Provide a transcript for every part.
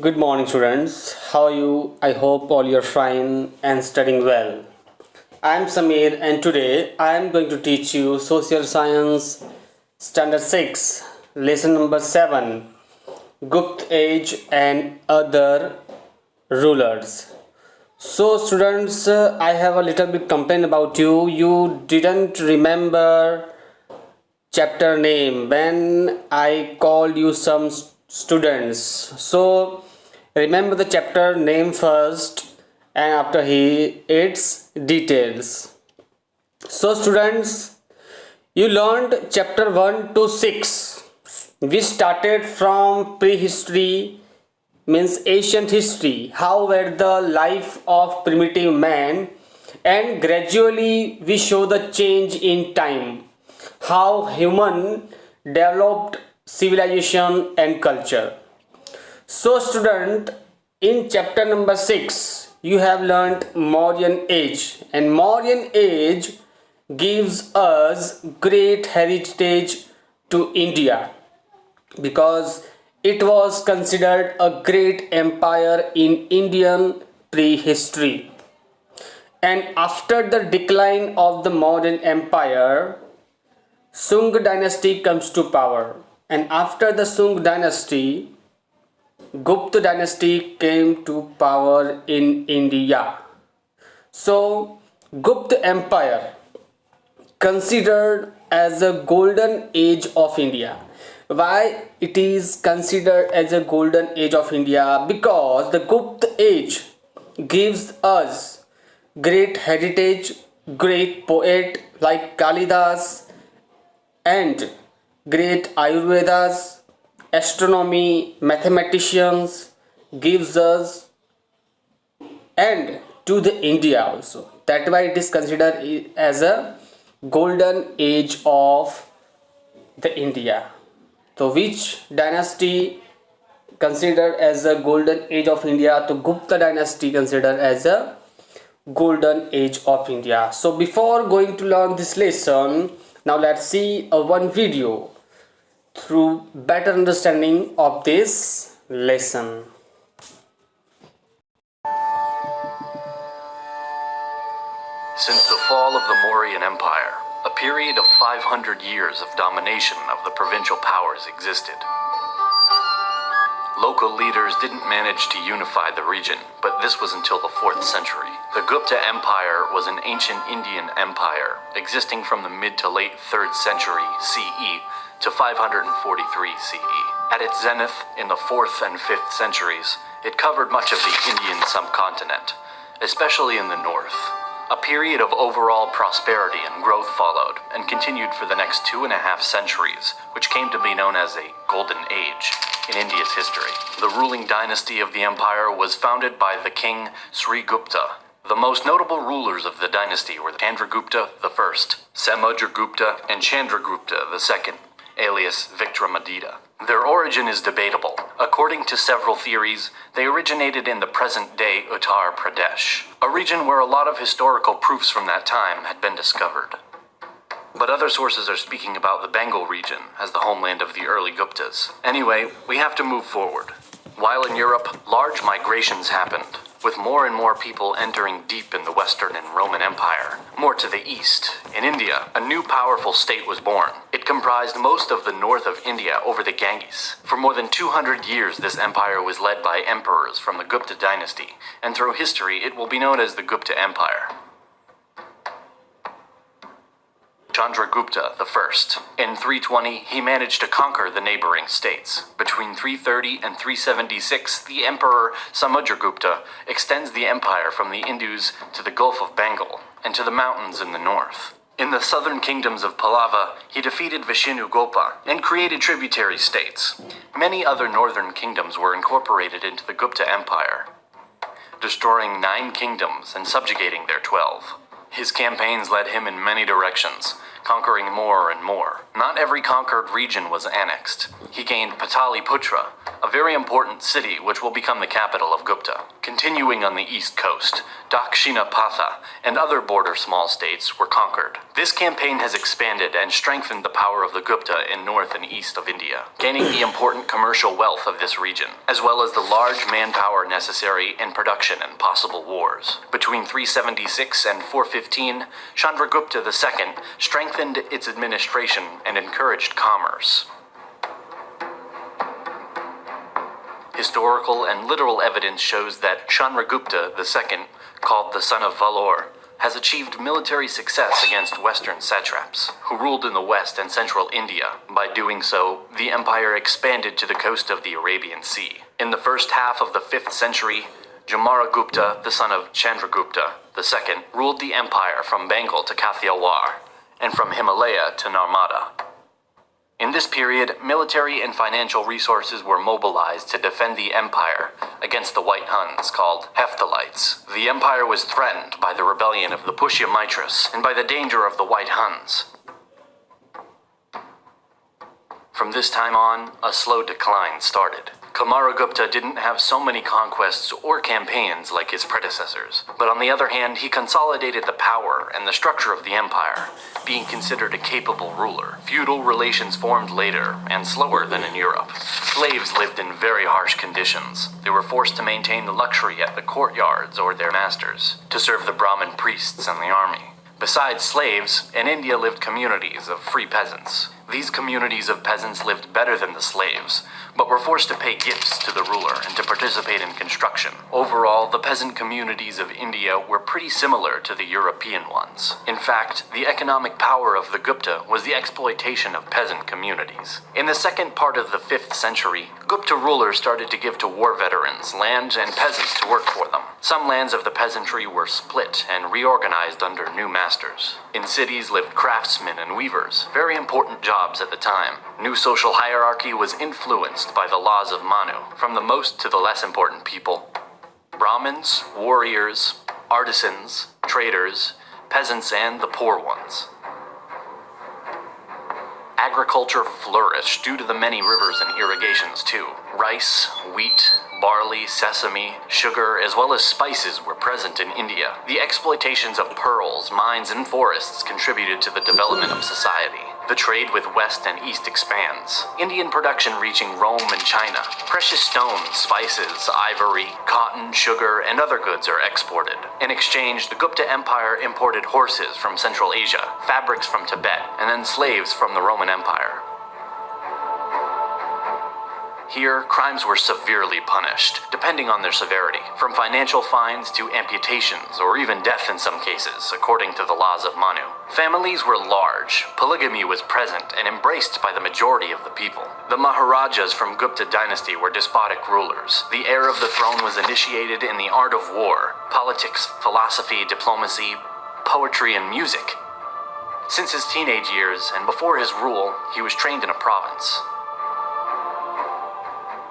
Good morning, students. How are you? I hope all you're fine and studying well. I'm Samir, and today I'm going to teach you Social Science Standard-6, Lesson number 7, Gupta Age and Other Rulers. So, students, I have a little bit complaint about you. You didn't remember chapter name when I called you some students. So remember the chapter name first and after its details. So students, you learned chapter 1 to 6. We started from prehistory, means ancient history, how were the life of primitive man, and gradually we show the change in time, how human developed civilization and culture. So student, in chapter number 6 you have learned Mauryan age, and Mauryan age gives us great heritage to India because it was considered a great empire in Indian prehistory. And after the decline of the modern empire, Sung dynasty comes to power. And after the Sung dynasty, Gupta dynasty came to power in India. So, Gupta Empire considered as a golden age of India. Why it is considered as a golden age of India? Because the Gupta age gives us great heritage, great poet like Kalidas, and great Ayurvedas, astronomy, mathematicians gives us, and to the India also. That why it is considered as a golden age of the India. So which dynasty considered as a golden age of India? To Gupta dynasty considered as a golden age of India. So before going to learn this lesson, now let's see one video through better understanding of this lesson. Since the fall of the Mauryan Empire, a period of 500 years of domination of the provincial powers existed. Local leaders didn't manage to unify the region, but this was until the 4th century. The Gupta Empire was an ancient Indian empire, existing from the mid to late 3rd century CE to 543 CE. At its zenith in the 4th and 5th centuries, it covered much of the Indian subcontinent, especially in the north. A period of overall prosperity and growth followed, and continued for the next 2.5 centuries, which came to be known as a Golden Age in India's history. The ruling dynasty of the empire was founded by the king Sri Gupta. The most notable rulers of the dynasty were Chandragupta I, Samudragupta, and Chandragupta II, alias Vikramaditya. Their origin is debatable. According to several theories, they originated in the present-day Uttar Pradesh, a region where a lot of historical proofs from that time had been discovered. But other sources are speaking about the Bengal region as the homeland of the early Guptas. Anyway, we have to move forward. While in Europe, large migrations happened, with more and more people entering deep in the Western and Roman Empire. More to the east, in India, a new powerful state was born. It comprised most of the north of India over the Ganges. For more than 200 years, this empire was led by emperors from the Gupta dynasty, and through history, it will be known as the Gupta Empire. Chandragupta I. In 320, he managed to conquer the neighboring states. Between 330 and 376, the emperor Samudragupta extends the empire from the Indus to the Gulf of Bengal and to the mountains in the north. In the southern kingdoms of Pallava, he defeated Vishnugapa and created tributary states. Many other northern kingdoms were incorporated into the Gupta Empire, destroying 9 kingdoms and subjugating their 12. His campaigns led him in many directions, conquering more and more. Not every conquered region was annexed. He gained Pataliputra, a very important city which will become the capital of Gupta. Continuing on the east coast, Dakshinapatha and other border small states were conquered. This campaign has expanded and strengthened the power of the Gupta in north and east of India, gaining the important commercial wealth of this region, as well as the large manpower necessary in production and possible wars. Between 376 and 415, Chandragupta II strengthened its administration and encouraged commerce. Historical and literal evidence shows that Chandragupta II, called the Son of Valor, has achieved military success against Western satraps, who ruled in the west and central India. By doing so, the empire expanded to the coast of the Arabian Sea. In the first half of the 5th century, Jamaragupta, the son of Chandragupta II, ruled the empire from Bengal to Kathiawar, and from Himalaya to Narmada. In this period, military and financial resources were mobilized to defend the empire against the White Huns, called Hephthalites. The empire was threatened by the rebellion of the Pushya-Mitras and by the danger of the White Huns. From this time on, a slow decline started. Kumaragupta didn't have so many conquests or campaigns like his predecessors, but on the other hand, he consolidated the power and the structure of the empire, being considered a capable ruler. Feudal relations formed later, and slower than in Europe. Slaves lived in very harsh conditions. They were forced to maintain the luxury at the courtyards or their masters, to serve the Brahmin priests and the army. Besides slaves, in India lived communities of free peasants. These communities of peasants lived better than the slaves, but were forced to pay gifts to the ruler and to participate in construction. Overall, the peasant communities of India were pretty similar to the European ones. In fact, the economic power of the Gupta was the exploitation of peasant communities. In the second part of the 5th century, Gupta rulers started to give to war veterans land and peasants to work for them. Some lands of the peasantry were split and reorganized under new masters. In cities lived craftsmen and weavers, very important jobs at the time. New social hierarchy was influenced by the laws of Manu, from the most to the less important people. Brahmins, warriors, artisans, traders, peasants, and the poor ones. Agriculture flourished due to the many rivers and irrigations too. Rice, wheat, barley, sesame, sugar, as well as spices were present in India. The exploitations of pearls, mines, and forests contributed to the development of society. The trade with West and East expands. Indian production reaching Rome and China. Precious stones, spices, ivory, cotton, sugar, and other goods are exported. In exchange, the Gupta Empire imported horses from Central Asia, fabrics from Tibet, and then slaves from the Roman Empire. Here, crimes were severely punished, depending on their severity, from financial fines to amputations or even death in some cases, according to the laws of Manu. Families were large, polygamy was present and embraced by the majority of the people. The Maharajas from Gupta dynasty were despotic rulers. The heir of the throne was initiated in the art of war, politics, philosophy, diplomacy, poetry, and music. Since his teenage years and before his rule, he was trained in a province.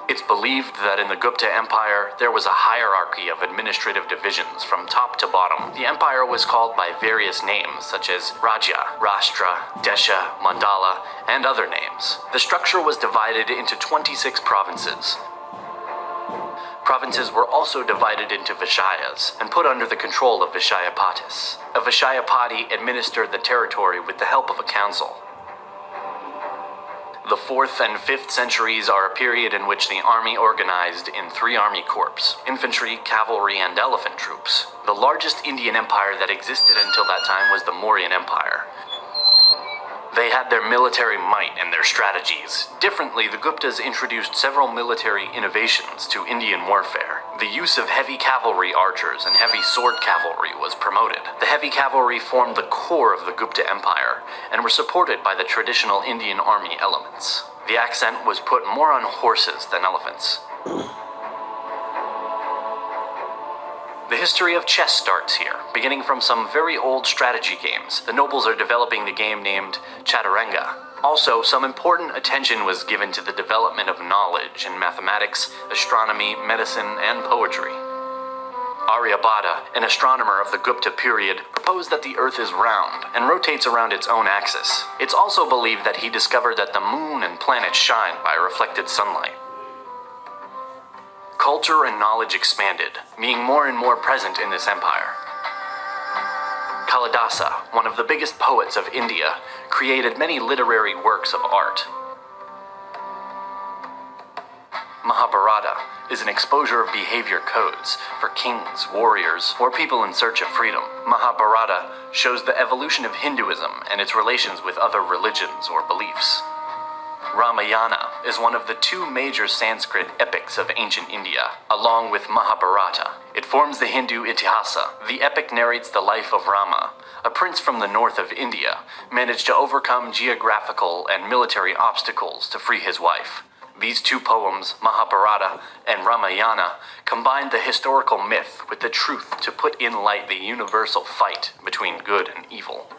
It's believed that in the Gupta Empire, there was a hierarchy of administrative divisions from top to bottom. The empire was called by various names, such as Raja, Rashtra, Desha, Mandala, and other names. The structure was divided into 26 provinces. Provinces were also divided into Vishayas and put under the control of Vishayapatis. A Vishayapati administered the territory with the help of a council. The 4th and 5th centuries are a period in which the army organized in 3 army corps: infantry, cavalry, and elephant troops. The largest Indian empire that existed until that time was the Mauryan Empire. They had their military might and their strategies. Differently, the Guptas introduced several military innovations to Indian warfare. The use of heavy cavalry archers and heavy sword cavalry was promoted. The heavy cavalry formed the core of the Gupta Empire and were supported by the traditional Indian army elements. The accent was put more on horses than elephants. The history of chess starts here, beginning from some very old strategy games. The nobles are developing the game named Chaturanga. Also, some important attention was given to the development of knowledge in mathematics, astronomy, medicine, and poetry. Aryabhata, an astronomer of the Gupta period, proposed that the Earth is round and rotates around its own axis. It's also believed that he discovered that the moon and planets shine by reflected sunlight. Culture and knowledge expanded, being more and more present in this empire. Kalidasa, one of the biggest poets of India, created many literary works of art. Mahabharata is an exposure of behavior codes for kings, warriors, or people in search of freedom. Mahabharata shows the evolution of Hinduism and its relations with other religions or beliefs. Ramayana is one of the two major Sanskrit epics of ancient India, along with Mahabharata. It forms the Hindu Itihasa. The epic narrates the life of Rama, a prince from the north of India, managed to overcome geographical and military obstacles to free his wife. These two poems, Mahabharata and Ramayana, combine the historical myth with the truth to put in light the universal fight between good and evil.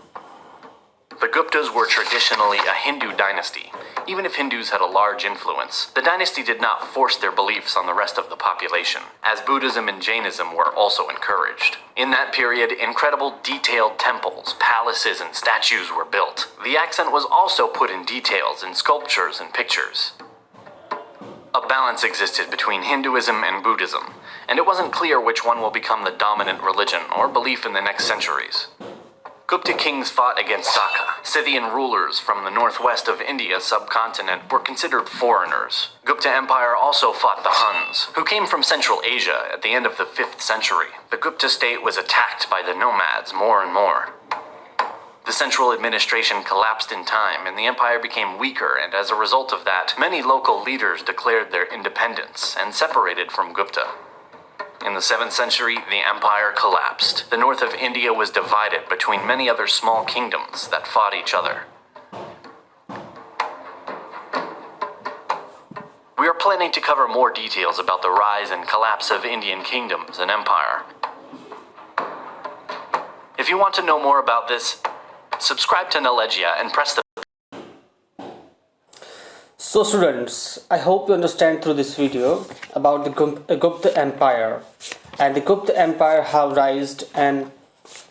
The Guptas were traditionally a Hindu dynasty. Even if Hindus had a large influence, the dynasty did not force their beliefs on the rest of the population, as Buddhism and Jainism were also encouraged. In that period, incredible detailed temples, palaces, and statues were built. The accent was also put in details in sculptures and pictures. A balance existed between Hinduism and Buddhism, and it wasn't clear which one will become the dominant religion or belief in the next centuries. Gupta kings fought against Saka. Scythian rulers from the northwest of India subcontinent were considered foreigners. Gupta Empire also fought the Huns, who came from Central Asia at the end of the 5th century. The Gupta state was attacked by the nomads more and more. The central administration collapsed in time, and the empire became weaker, and as a result of that, many local leaders declared their independence and separated from Gupta. In the 7th century, the empire collapsed. The north of India was divided between many other small kingdoms that fought each other. We are planning to cover more details about the rise and collapse of Indian kingdoms and empire. If you want to know more about this, subscribe to Nalegia and press the. So students, I hope you understand through this video about the Gupta Empire and the Gupta Empire, how rised and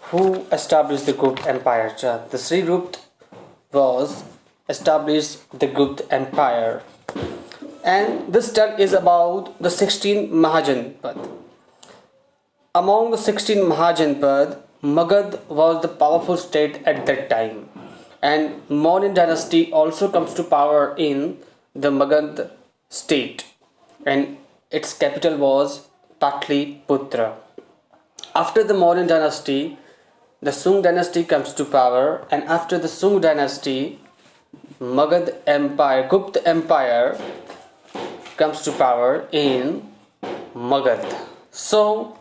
who established the Gupta Empire. The Sri Gupta was established the Gupta Empire, and this tale is about the 16 Mahajanpad. Among the 16 Mahajanpad, Magad was the powerful state at that time, and Mauryan dynasty also comes to power in the Magad state, and its capital was Patliputra. After the Mauryan dynasty, the Sung dynasty comes to power, and after the Sung dynasty, Magad Empire, Gupta Empire comes to power in Magad. So,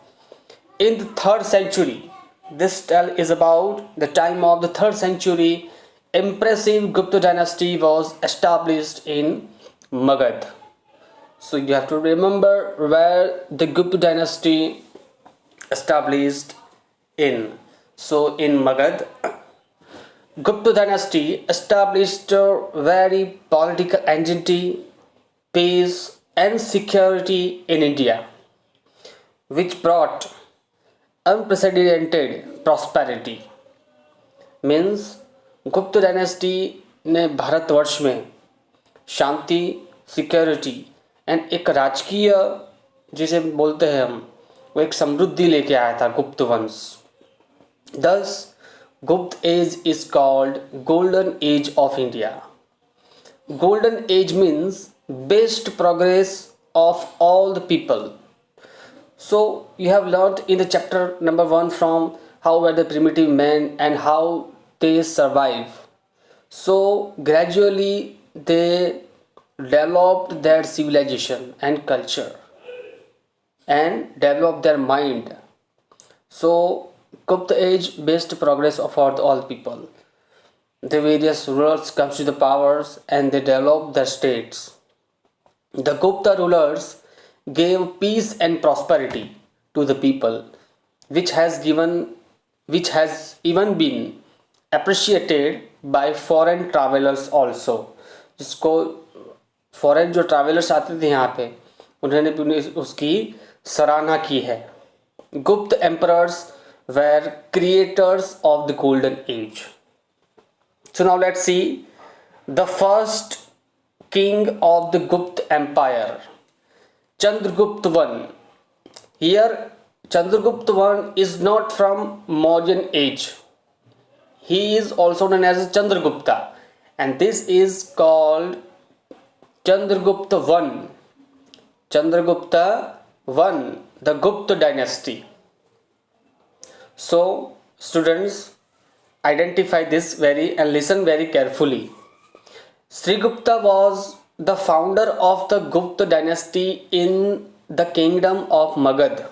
in the 3rd century, this tale is about the time of the 3rd century. Impressive Gupta dynasty was established in Magad. So you have to remember where the Gupta dynasty established in. So in Magad, Gupta dynasty established a very political entity, peace and security in India, which brought unprecedented prosperity. Means गुप्त dynasty ने भारतवर्ष में शांति, security and एक राजकीय जिसे बोलते हैं हम, वो एक समृद्धि लेके आया था गुप्त वंश. Thus, Gupta age is called Golden Age of India. Golden Age means best progress of all the people. So you have learned in the chapter number 1 from how were the primitive men and how they survive. So gradually they developed their civilization and culture and developed their mind. So Gupta age best progress of all people. The various rulers comes to the powers and they develop their states. The Gupta rulers gave peace and prosperity to the people, which has even been appreciated by foreign travelers also. जिसको foreign जो travellers आते थे यहाँ पे, उन्होंने भी उसकी सराहना की है. गुप्त emperors were creators of the golden age. So now let's see the first king of the Gupta Empire, Chandragupta I. Here Chandragupta I is not from Mauryan age. He is also known as Chandragupta, and this is called Chandragupta I. Chandragupta I, the Gupta dynasty. So, students, identify this very and listen very carefully. Sri Gupta was the founder of the Gupta dynasty in the kingdom of Magad.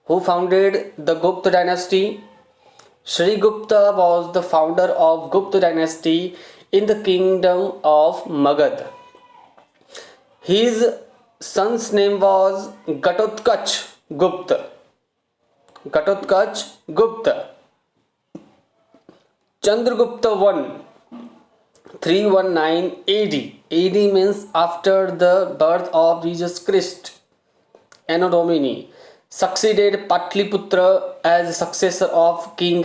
Who founded the Gupta dynasty? Sri Gupta was the founder of Gupta dynasty in the kingdom of Magad. His son's name was Ghatotkach Gupta. Ghatotkach Gupta. Chandragupta I, 319 AD. AD means after the birth of Jesus Christ. Anno Domini. Succeeded Patliputra as successor of King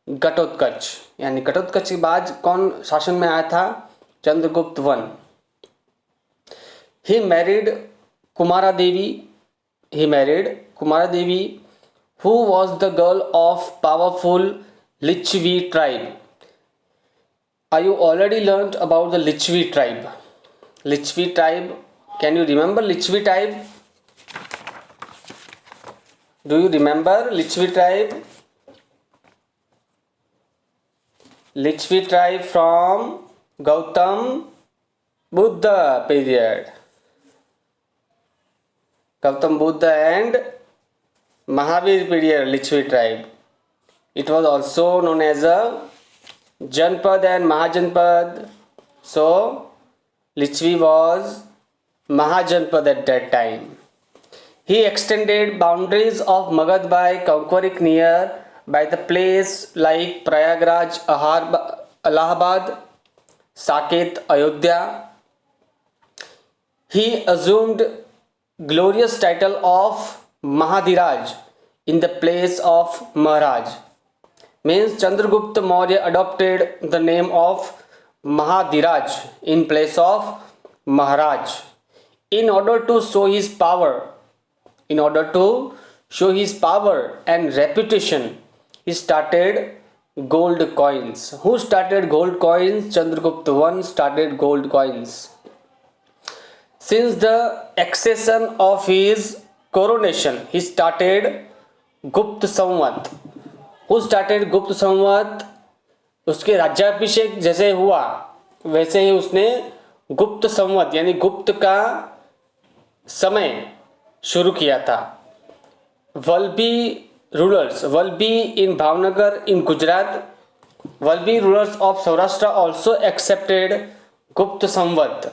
Ghatotkach. यानी घटोत्कच के बाद कौन शासन में आया था? Chandragupta I. He married Kumara Devi. Who was the girl of powerful Lichvi tribe. Are you already learnt about the Lichvi tribe? Lichvi tribe. Can you remember Lichvi tribe? Do you remember Lichvi tribe? Lichvi tribe from Gautam Buddha period. Gautam Buddha and Mahavir period, Lichvi tribe. It was also known as a Janpad and Mahajanpad. So, Lichvi was Mahajanpad at that time. He extended boundaries of Magad by conquering near by the place like Prayagraj, Allahabad, Saket, Ayodhya. He assumed glorious title of Mahadiraj in the place of Maharaj. Means Chandragupta Maurya adopted the name of Mahadiraj in place of Maharaj. In order to show his power and reputation, he started gold coins. Who started gold coins? Chandragupta I started gold coins. Since the accession of his coronation, he started Gupta Samvat. Who started Gupta Samvat? उसके राज्याभिषेक जैसे हुआ वैसे ही उसने गुप्त संवत यानी गुप्त का समय शुरू किया था. Valbi in Bhavnagar in Gujarat, Valbi rulers of Saurashtra also accepted Gupta Samvat.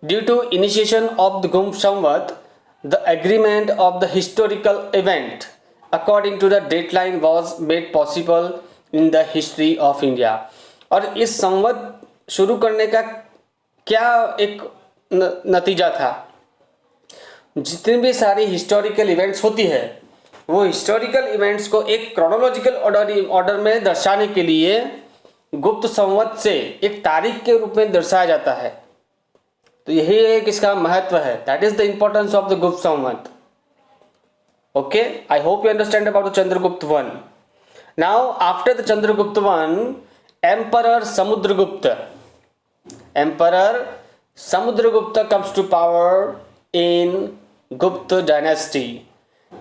Due to initiation of the Gupta Samvat, the agreement of the historical event according to the deadline was made possible in the history of India. और इस संवत शुरू करने का क्या एक नतीजा था? जितनी भी सारी हिस्टोरिकल इवेंट्स होती है वो हिस्टोरिकल इवेंट्स को एक क्रोनोलॉजिकल ऑर्डर में दर्शाने के लिए गुप्त संवत से एक तारीख के रूप में दर्शाया जाता है. तो यही एक इसका महत्व है. That is the importance of the Gupta Samvat. Okay, I hope you understand about the Chandragupta one. Now after the Chandragupta one, emperor Samudragupta comes to power in Gupta dynasty.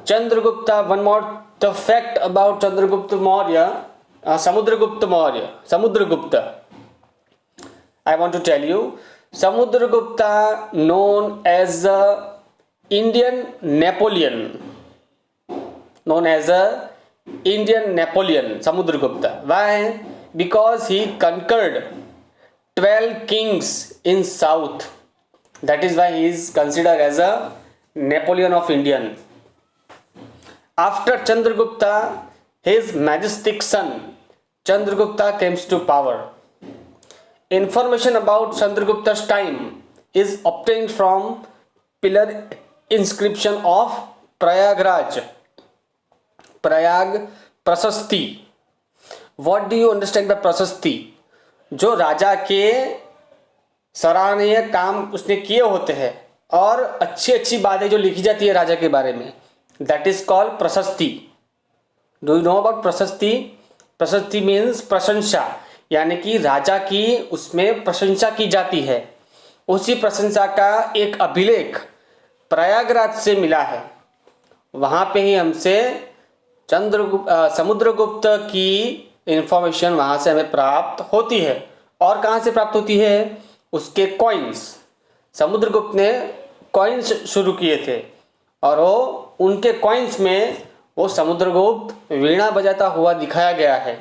Chandragupta, one more the fact about Chandragupta Maurya, Samudragupta. I want to tell you, Samudragupta known as Indian Napoleon. Samudragupta. Why? Because he conquered 12 kings in south. That is why he is considered as a Napoleon of Indian. After Chandragupta, his majestic son Chandragupta came to power. Information about Chandragupta's time is obtained from pillar inscription of Prayag Prasasti. What do you understand by Prasasti? जो राजा के सराहनीय काम उसने किए होते हैं और अच्छी बातें जो लिखी जाती है राजा के बारे में, दैट इज कॉल्ड प्रशस्ति. डू यू नो अबाउट प्रशस्ति? प्रशस्ति मीन्स प्रशंसा, यानी कि राजा की उसमें प्रशंसा की जाती है। उसी प्रशंसा का एक अभिलेख प्रयागराज से मिला है। वहाँ पे ही हमसे समुद्रगुप्त की इंफॉर्मेशन वहाँ से हमें प्राप्त होती है। और कहाँ से प्राप्त होती है? उसके कॉइन्स। समुद्रगुप्त ने कॉइन्स शुरू किए थे और वो उनके कॉइन्स में वो समुद्रगुप्त वीणा बजाता हुआ दिखाया गया है।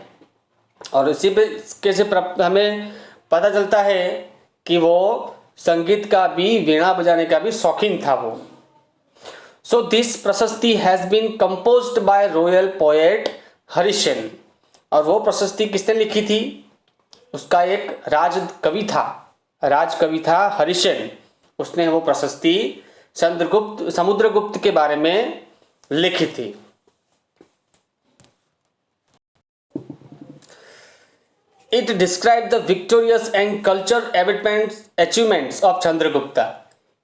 और इसी पे कैसे हमें पता चलता है कि वो संगीत का भी, वीणा बजाने का भी शौकीन था वो। सो दिस प्रशस्ति has been composed by royal poet Harishena. और वो प्रशस्ति किसने लिखी थी? उसका एक राजकवि था हरिशन। उसने वो प्रशस्ति समुद्रगुप्त के बारे में लिखी थी। It described the victorious and cultural achievements of Chandragupta.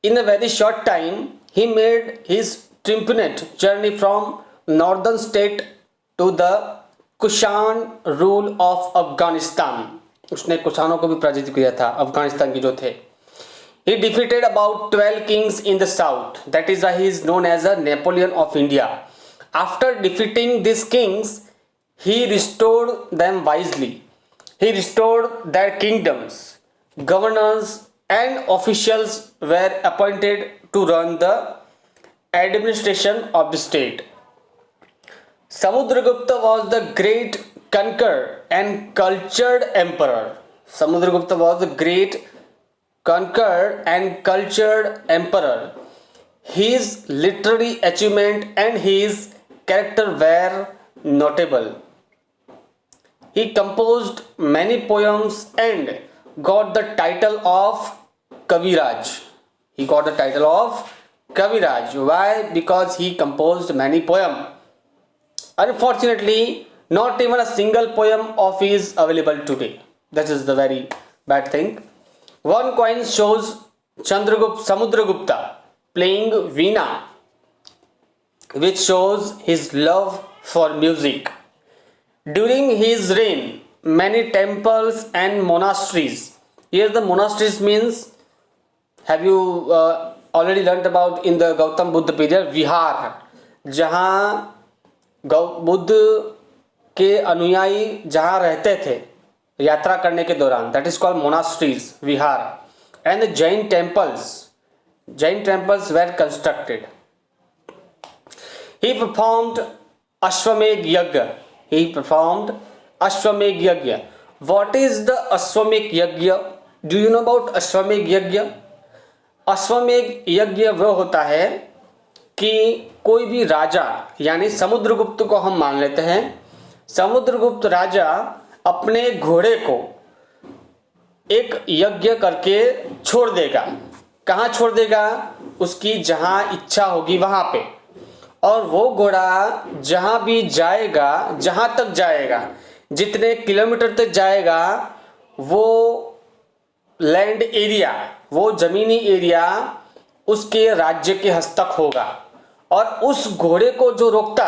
In a very short time, he made his triumphant journey from northern state to the Kushan rule of Afghanistan. उसने कुशानों को भी पराजित किया था, अफगानिस्तान के जो थे। He defeated about 12 kings in the south. That is why he is known as a Napoleon of India. After defeating these kings, he restored them wisely. He restored their kingdoms. Governors and officials were appointed to run the administration of the state. Samudragupta was the great conqueror and cultured emperor. Samudragupta was the great conqueror and cultured emperor. His literary achievement and his character were notable. He composed many poems and got the title of Kaviraj. He got the title of Kaviraj. Why? Because he composed many poems. Unfortunately, not even a single poem of his available today. That is the very bad thing. One coin shows Samudragupta playing veena, which shows his love for music. During his reign, many temples and monasteries. Here the monasteries means, have you already learnt about in the Gautam Buddha period, vihar, जहाँ बुद्ध के अनुयायी जहाँ रहते थे यात्रा करने के दौरान, that is called monasteries, vihar. And the Jain temples were constructed. He performed Ashwamedh Yagya. What is the Ashwamedh Yagya? Do you know about Ashwamedh Yagya? अश्वमेध यज्ञ वह होता है कि कोई भी राजा, यानी समुद्रगुप्त को हम मान लेते हैं, समुद्रगुप्त राजा अपने घोड़े को एक यज्ञ करके छोड़ देगा। कहाँ छोड़ देगा? उसकी जहाँ इच्छा होगी वहाँ पे। और वो घोड़ा जहाँ भी जाएगा, जहाँ तक जाएगा, जितने किलोमीटर तक जाएगा, वो लैंड एरिया, वो ज़मीनी एरिया उसके राज्य के हस्तक होगा। और उस घोड़े को जो रोकता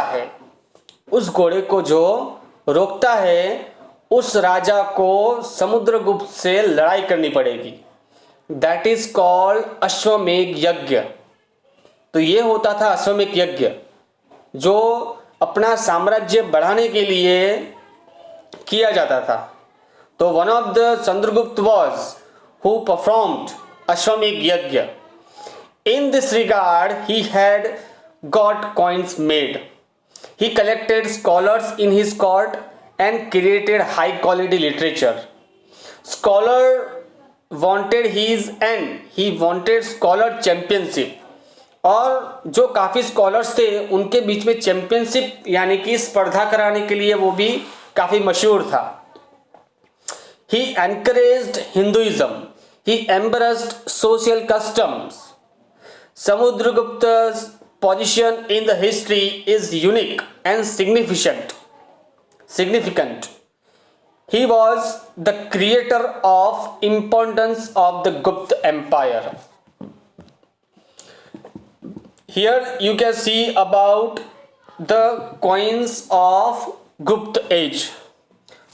है, उस राजा को समुद्रगुप्त से लड़ाई करनी पड़ेगी। दैट इज कॉल्ड अश्वमेध यज्ञ। तो ये होता था अश्वमेध यज्ञ, जो अपना साम्राज्य बढ़ाने के लिए किया जाता था। तो one of the Chandragupta was who performed अश्वमेध यज्ञ। In this regard, he had got coins made. He collected scholars in his court and created high quality literature. Scholar wanted his and he wanted scholar championship. और जो काफ़ी scholars थे उनके बीच में championship यानी कि स्पर्धा कराने के लिए वो भी काफ़ी मशहूर था। He encouraged Hinduism. He embraced social customs. Samudragupta's position in the history is unique and significant. He was the creator of importance of the Gupta Empire. Here you can see about the coins of Gupta age.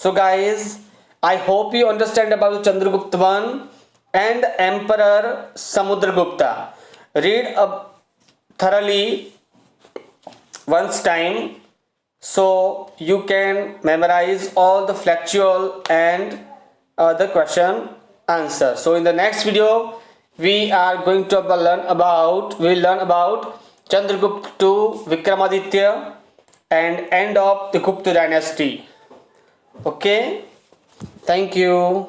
So guys, I hope you understand about Chandragupta I and Emperor Samudragupta. Read up thoroughly once time so you can memorize all the factual and the question answer. So in the next video we are going to we'll learn about Chandragupta to Vikramaditya and end of the Gupta dynasty. Okay, thank you.